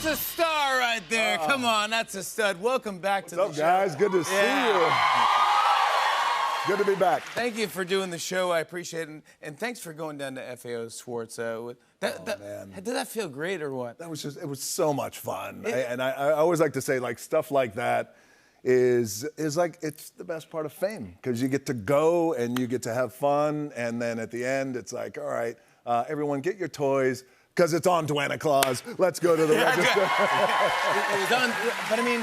That's a star right there. Come on, that's a stud. Welcome back to the show. What's up, guys? Good to see you. Good to be back. Thank you for doing the show. I appreciate it. And thanks for going down to FAO Schwartz. Man. Did that feel great or what? That was just, it was so much fun. I always like to say, like, stuff like that is like, it's the best part of fame, because you get to go and you get to have fun, and then at the end, it's like, all right, everyone get your toys, because it's on Dwana Claus. Let's go to the register. It was on, but I mean,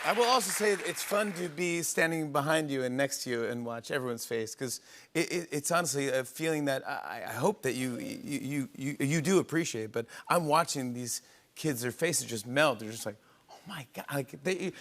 I will also say it's fun to be standing behind you and next to you and watch everyone's face, because it's honestly a feeling that I hope that you do appreciate. But I'm watching these kids, their faces just melt. They're just like, oh my God, like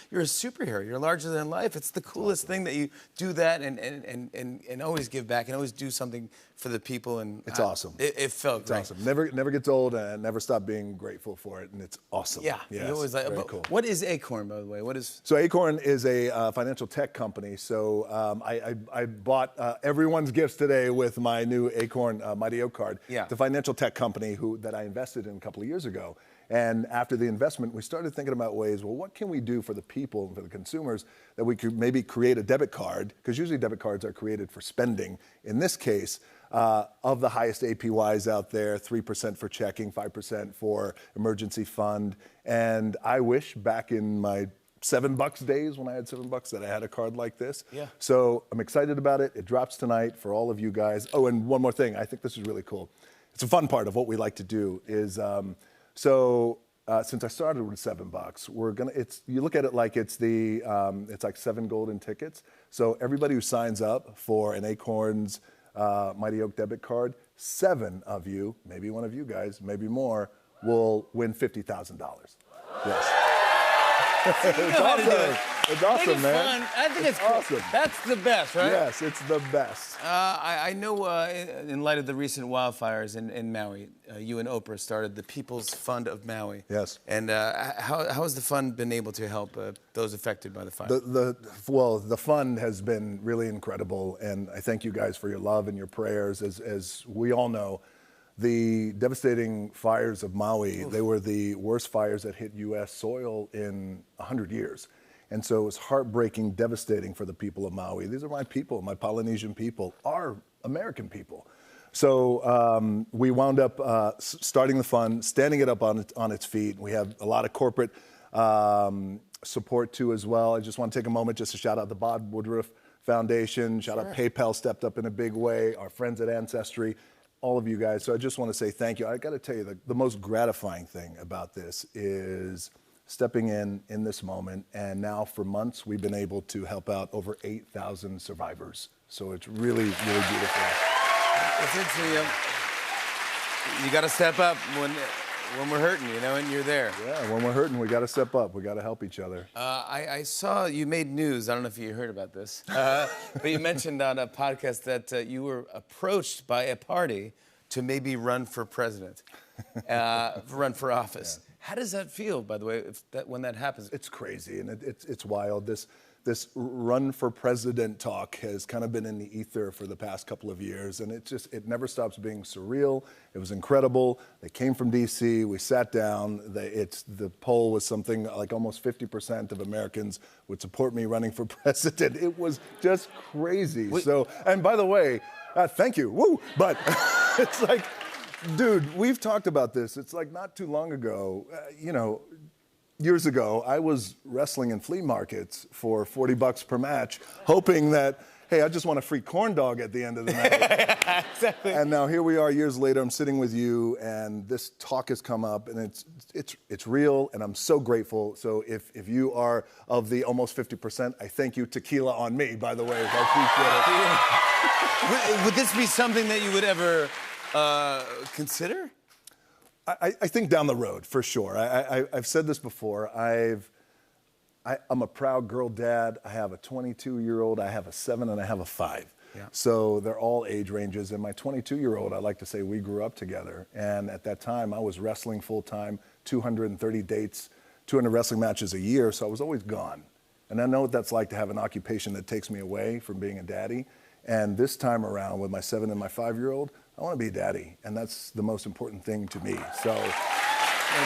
you're a superhero. You're larger than life. It's the coolest thing that you do that and always give back and always do something for the people. And it's awesome. It felt great. Awesome. Never gets old, and never stop being grateful for it, and it's awesome. Yeah, yes, you always like. very cool. What is Acorn, by the way? What is? So Acorn is a financial tech company. So I bought everyone's gifts today with my new Acorn Mighty Oak card. Yeah. The financial tech company that I invested in a couple of years ago. And after the investment, we started thinking about ways, well, what can we do for the people and for the consumers that we could maybe create a debit card, because usually debit cards are created for spending. In this case, of the highest APYs out there, 3% for checking, 5% for emergency fund. And I wish back in my $7 days when I had $7 that I had a card like this. Yeah. So I'm excited about it. It drops tonight for all of you guys. Oh, and one more thing. I think this is really cool. It's a fun part of what we like to do is, since I started with $7, you look at it like it's like 7 golden tickets. So everybody who signs up for an Acorn's Mighty Oak debit card, 7 of you, maybe one of you guys, maybe more, will win $50,000. Yes. It's awesome. It's awesome, man. Fun. I think it's awesome. Cool. That's the best, right? Yes, it's the best. I know in light of the recent wildfires in Maui, you and Oprah started the People's Fund of Maui. Yes. And how has the fund been able to help those affected by the fire? The fund has been really incredible, and I thank you guys for your love and your prayers. As we all know, the devastating fires of Maui, they were the worst fires that hit U.S. soil in 100 years. And so it was heartbreaking, devastating for the people of Maui. These are my people, my Polynesian people, our American people. So we wound up starting the fund, standing it up on its feet. We have a lot of corporate support too as well. I just want to take a moment just to shout out the Bob Woodruff Foundation, shout out PayPal stepped up in a big way, our friends at Ancestry, all of you guys. So I just want to say thank you. I got to tell you, the most gratifying thing about this is stepping in this moment. And now for months, we've been able to help out over 8,000 survivors. So it's really, really beautiful. It's interesting. You got to step up when we're hurting, and you're there. Yeah, when we're hurting, we got to step up. We got to help each other. I saw you made news. I don't know if you heard about this, but you mentioned on a podcast that you were approached by a party to maybe run for president, run for office. Yeah. How does that feel, by the way, when that happens? It's crazy, and it's wild. This run for president talk has kind of been in the ether for the past couple of years, and it never stops being surreal. It was incredible. They came from D.C. We sat down. The poll was something like almost 50% of Americans would support me running for president. It was just crazy. So, and by the way, thank you. Woo! But it's like, dude, we've talked about this. It's like not too long ago, years ago, I was wrestling in flea markets for $40 per match, hoping that, hey, I just want a free corn dog at the end of the night. Exactly. And now here we are years later, I'm sitting with you, and this talk has come up, and it's real, and I'm so grateful. So if you are of the almost 50%, I thank you. Tequila on me, by the way. I appreciate it. Would this be something that you would ever consider? I think down the road, for sure. I've said this before. I'm a proud girl dad. I have a 22-year-old, I have a 7, and I have a 5. Yeah. So they're all age ranges. And my 22-year-old, I like to say we grew up together. And at that time, I was wrestling full-time, 230 dates, 200 wrestling matches a year, so I was always gone. And I know what that's like to have an occupation that takes me away from being a daddy. And this time around, with my 7 and my 5-year-old, I want to be a daddy, and that's the most important thing to me. So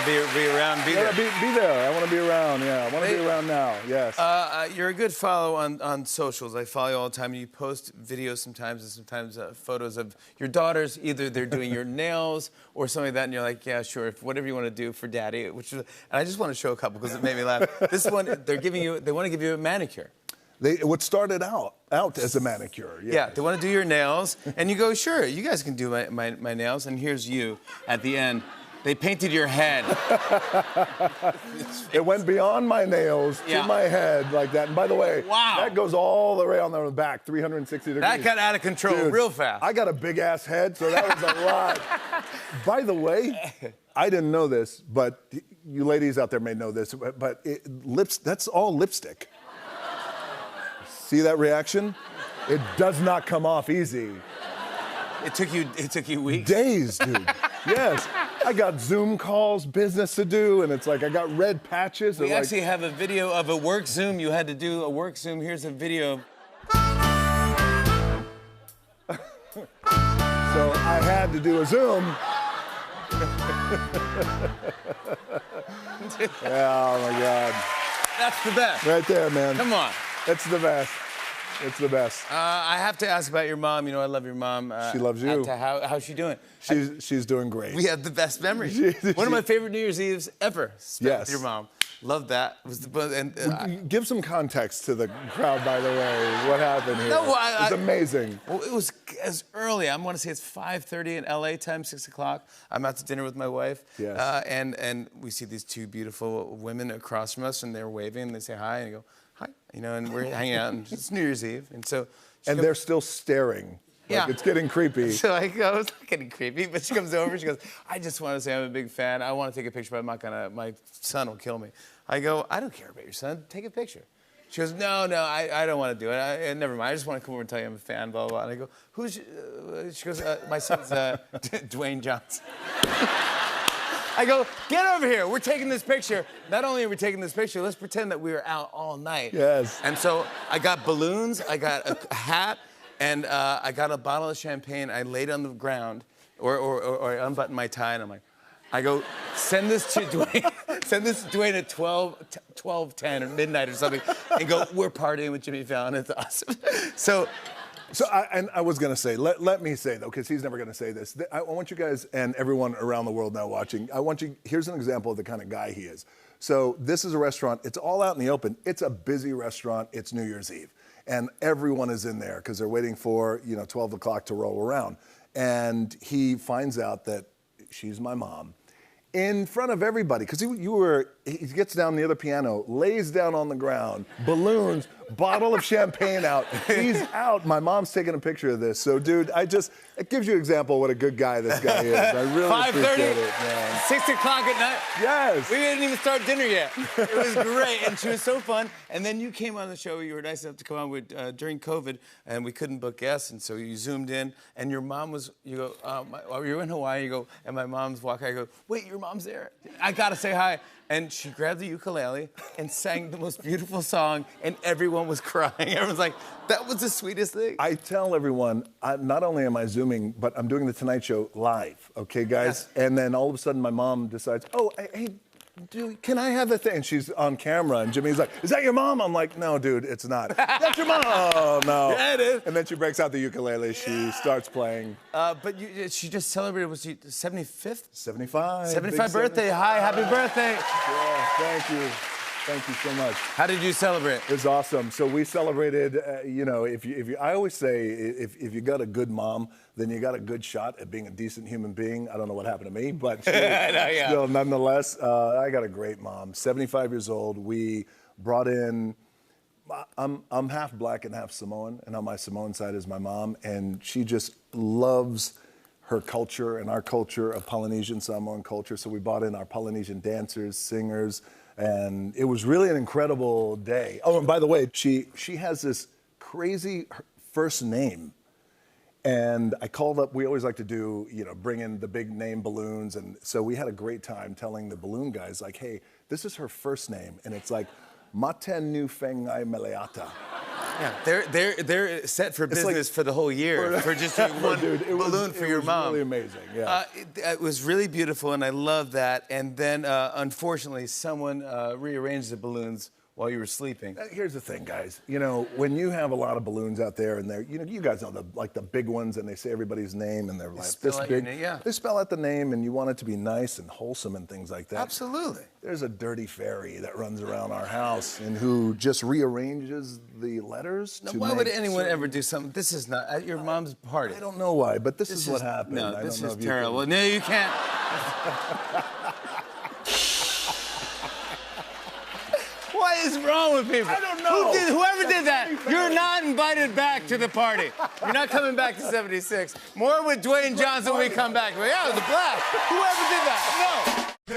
Be around, be there. Yeah, be there. I want to be around. Yeah, I want to be around now. Yes. You're a good follow on socials. I follow you all the time. You post videos sometimes and sometimes photos of your daughters. Either they're doing your nails or something like that, and you're like, yeah, sure, whatever you want to do for daddy. And I just want to show a couple because it made me laugh. This one, they want to give you a manicure. What started out as a manicure. Yes. Yeah, they want to do your nails, and you go, sure, you guys can do my nails, and here's you at the end. They painted your head. It went beyond my nails to my head like that. And by the way, that goes all the way on the back, 360 degrees. That got out of control. Dude, real fast. I got a big ass head, so that was a lot. By the way, I didn't know this, but you ladies out there may know this, but that's all lipstick. See that reaction? It does not come off easy. It took you weeks? Days, dude. Yes. I got Zoom calls, business to do, and it's like I got red patches. We actually have a video of a work Zoom. You had to do a work Zoom. Here's a video. So I had to do a Zoom. Yeah, oh my God. That's the best. Right there, man. Come on. It's the best. It's the best. I have to ask about your mom. You know, I love your mom. She loves you. How's she doing? She's doing great. We had the best memories. One of my favorite New Year's Eves ever spent with your mom. Love that. Give some context to the crowd, by the way. What happened here? No, it's amazing. Well, it was as early. I want to say it's 5:30 in LA time, 6 o'clock. I'm out to dinner with my wife. Yes. And we see these two beautiful women across from us, and they're waving, and they say hi, and I go, hi. You know, and we're hanging out, and it's New Year's Eve. And so... And they're still staring. Like, it's getting creepy. So I go, it's not getting creepy, but she comes over, she goes, I just want to say I'm a big fan. I want to take a picture, but I'm not gonna, my son will kill me. I go, I don't care about your son, take a picture. She goes, no, I don't want to do it. Never mind, I just want to come over and tell you I'm a fan, blah, blah, blah. And I go, who's, she goes, my son's Dwayne Johnson. I go, get over here. We're taking this picture. Not only are we taking this picture, let's pretend that we were out all night. Yes. And so I got balloons, I got a hat, and I got a bottle of champagne. I laid on the ground, or I unbuttoned my tie, and I'm like, I go, send this to Dwayne. Send this to Dwayne at 12:10 or midnight or something, and go, we're partying with Jimmy Fallon. It's awesome. So I was going to say, let me say, though, because he's never going to say this. I want you guys and everyone around the world now watching, here's an example of the kind of guy he is. So this is a restaurant. It's all out in the open. It's a busy restaurant. It's New Year's Eve. And everyone is in there because they're waiting for, 12 o'clock to roll around. And he finds out that she's my mom. In front of everybody, because he gets down near the piano, lays down on the ground, balloons, bottle of champagne out. He's out. My mom's taking a picture of this. So, dude, it gives you an example of what a good guy this guy is. I really appreciate it, man. 6 o'clock at night. Yes. We didn't even start dinner yet. It was great, and she was so fun. And then you came on the show. You were nice enough to come on during COVID, and we couldn't book guests, and so you zoomed in, and your mom was, you go, you're in Hawaii, you go, and my mom's walking. I go, wait, your mom's there. I gotta say hi. And she grabbed the ukulele and sang the most beautiful song, and everyone was crying. Everyone's like, that was the sweetest thing. I tell everyone, not only am I Zooming, but I'm doing the Tonight Show live, okay, guys? Yes. And then all of a sudden, my mom decides, oh, hey, dude, can I have the thing? And she's on camera, and Jimmy's like, is that your mom? I'm like, no, dude, it's not. That's your mom. Oh, no. Yeah, it is. And then she breaks out the ukulele. She starts playing. But she just celebrated, was she 75th? 75. 75th birthday. Hi, happy birthday. Yeah, thank you. Thank you so much. How did you celebrate? It was awesome. So we celebrated, I always say, if you got a good mom, then you got a good shot at being a decent human being. I don't know what happened to me, but still, nonetheless, I got a great mom. 75 years old. We brought in, I'm half black and half Samoan, and on my Samoan side is my mom, and she just loves her culture and our culture of Polynesian Samoan culture. So we brought in our Polynesian dancers, singers, and it was really an incredible day. Oh, and by the way, she has this crazy first name. And I called up, we always like to do, bring in the big name balloons. And so we had a great time telling the balloon guys, like, hey, this is her first name. And it's like, Maten Nu Fengai Meleata. Yeah, they're set for business for the whole year for just doing one balloon for your mom. Really amazing. Yeah. It was really beautiful, and I love that. And then, unfortunately, someone rearranged the balloons while you were sleeping. Here's the thing, guys. You know, when you have a lot of balloons out there, and they're, you know, you guys know the big ones, and they say everybody's name, and they're like this big. They spell out the name, and you want it to be nice and wholesome and things like that. Absolutely. There's a dirty fairy that runs around our house and who just rearranges the letters. Now, why would anyone ever do something? This is not at your mom's party. I don't know why, but this is what happened. No, this is terrible. terrible. No, you can't. What is wrong with people? I don't know. Whoever did that, you're not invited back to the party. You're not coming back to 76. More with Dwayne Johnson when we come back. Yeah, it was a blast. Whoever did that, no.